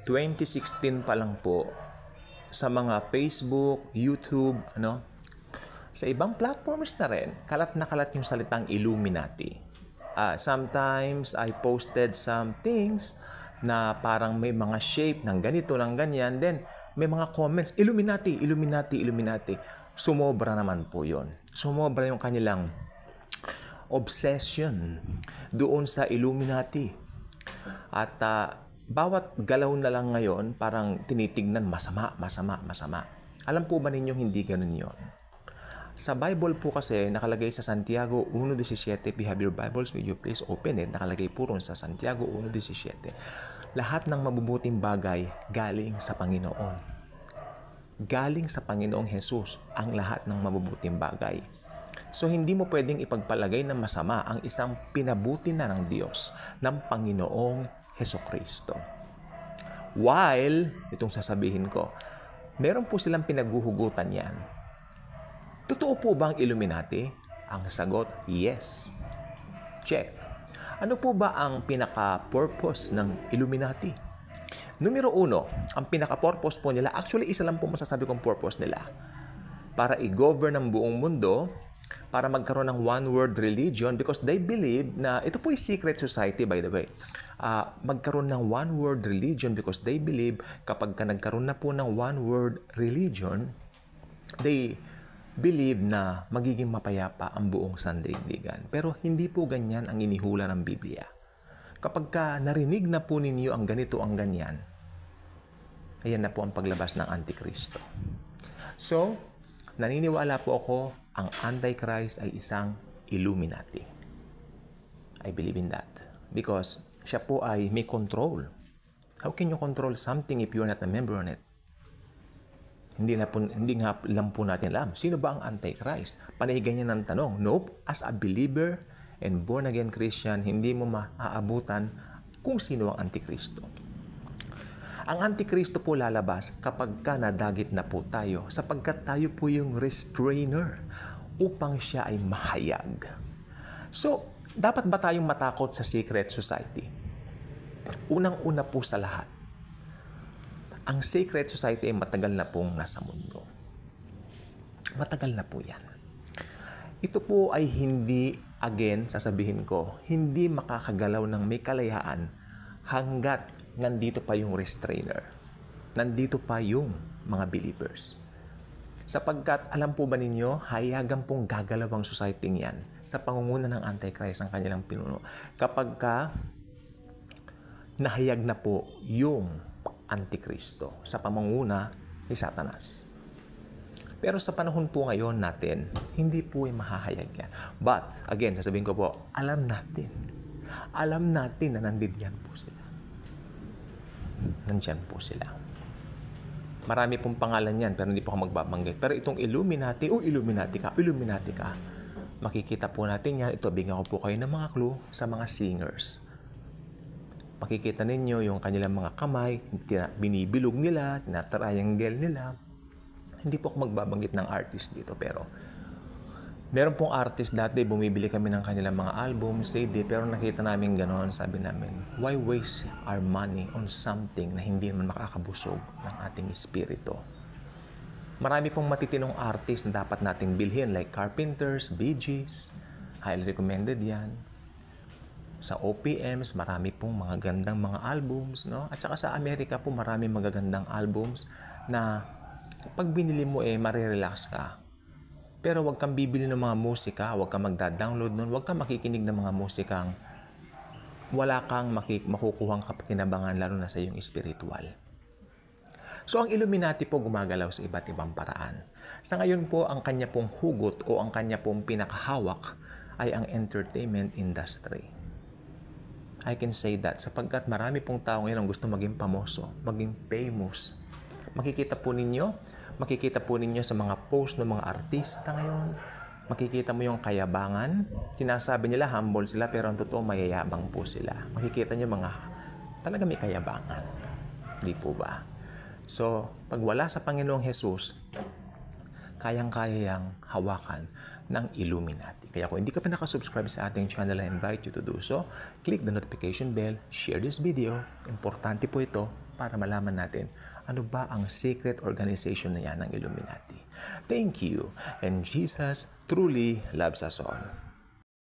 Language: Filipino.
2016 pa lang po, sa mga Facebook, YouTube, sa ibang platforms na rin, kalat na kalat yung salitang Illuminati. Sometimes I posted some things na parang may mga shape ng ganito, ng ganyan. Then, may mga comments, Illuminati, Illuminati, Illuminati. Sumobra naman po yun. Sumobra yung kanilang obsession doon sa Illuminati. At bawat galaw na lang ngayon, parang tinitignan masama, masama, masama. Alam po ba ninyong hindi ganun yon? Sa Bible po kasi, nakalagay sa Santiago 1.17, if you have your Bibles with you, please open it. Nakalagay po ron sa Santiago 1.17. Lahat ng mabubuting bagay galing sa Panginoon. Galing sa Panginoong Jesus ang lahat ng mabubuting bagay. So, hindi mo pwedeng ipagpalagay na masama ang isang pinabuti na ng Diyos, ng Panginoong Hesukristo. While, itong sasabihin ko, meron po silang pinaguhugutan yan. Totoo po ba ang Illuminati? Ang sagot, yes. Check. Ano po ba ang pinaka-purpose ng Illuminati? Numero 1, ang pinaka-purpose po nila, actually isa lang po masasabi kong purpose nila. Para i-govern ang buong mundo, para magkaroon ng one-world religion because they believe na, ito po ay secret society by the way, magkaroon ng one-world religion because they believe kapag nagkaroon na po ng one-world religion, they believe na magiging mapayapa ang buong sandaigdigan. Pero hindi po ganyan ang inihula ng Biblia. Kapag narinig na po ninyo ang ganito, ang ganyan, ayan na po ang paglabas ng Antikristo. So, naniniwala po ako, ang Antichrist ay isang Illuminati. I believe in that. Because siya po ay may control. How can you control something if you're not a member on it? Hindi nga lang po natin alam. Sino ba ang Antichrist? Panay ganyan ang tanong. Nope. As a believer and born-again Christian, hindi mo maaabutan kung sino ang Antikristo. Ang Antikristo po lalabas kapag nadagit na po tayo sapagkat tayo po yung restrainer upang siya ay mahayag. So, dapat ba tayong matakot sa secret society? Unang-una po sa lahat, ang secret society ay matagal na pong nasa mundo. Matagal na po yan. Ito po ay hindi, again, sasabihin ko, hindi makakagalaw ng may kalayaan hanggat nandito pa yung restrainer. Nandito pa yung mga believers. Sapagkat, alam po ba ninyo, hayagan pong gagalaw ang society yan sa pangunguna ng Antichrist ang kanilang pinuno. Kapag nahayag na po yung Antikristo sa pamanguna ni Satanas. Pero sa panahon po ngayon natin, hindi po ay mahahayag yan. But, again, sasabihin ko po, alam natin na nandiyan po sila. Nandiyan po sila. Marami pong pangalan yan, pero hindi po ako magbabanggit. Pero itong Illuminati, Illuminati ka, makikita po natin yan. Ito, bigyan ko po kayo ng mga clue sa mga singers. Makikita ninyo yung kanilang mga kamay, binibilog nila, tinatriangle nila. Hindi po ako magbabanggit ng artist dito, pero meron pong artist dati, bumibili kami ng kanilang mga album, CD, pero nakita namin gano'n, sabi namin, why waste our money on something na hindi naman makakabusog ng ating espiritu? Marami pong matitinong artist na dapat nating bilhin, like Carpenters, Bee Gees, highly recommended yan. Sa OPMs, marami pong mga gandang mga albums, no? At saka sa Amerika po, marami magagandang albums na pag binili mo, marirelax ka. Pero huwag kang bibili ng mga musika, huwag kang magda-download nun, huwag kang makikinig ng mga musikang wala kang makukuhang kapakinabangan lalo na sa iyong spiritual. So, ang Illuminati po gumagalaw sa iba't ibang paraan. Sa ngayon po, ang kanya pong hugot o ang kanya pong pinakahawak ay ang entertainment industry. I can say that sapagkat marami pong tao ngayon ang gusto maging pamoso, maging famous. Makikita po ninyo sa mga post ng mga artista ngayon, makikita mo yung kayabangan. Sinasabi nila humble sila pero ang totoo mayayabang po sila. Makikita nyo talaga may kayabangan. Di po ba? So, pag wala sa Panginoong Jesus, kayang-kaya yang hawakan ng Illuminati. Kaya kung hindi ka pa nakasubscribe sa ating channel, I invite you to do so. Click the notification bell, share this video. Importante po ito para malaman natin ano ba ang secret organization na yan ng Illuminati. Thank you, and Jesus truly loves us all.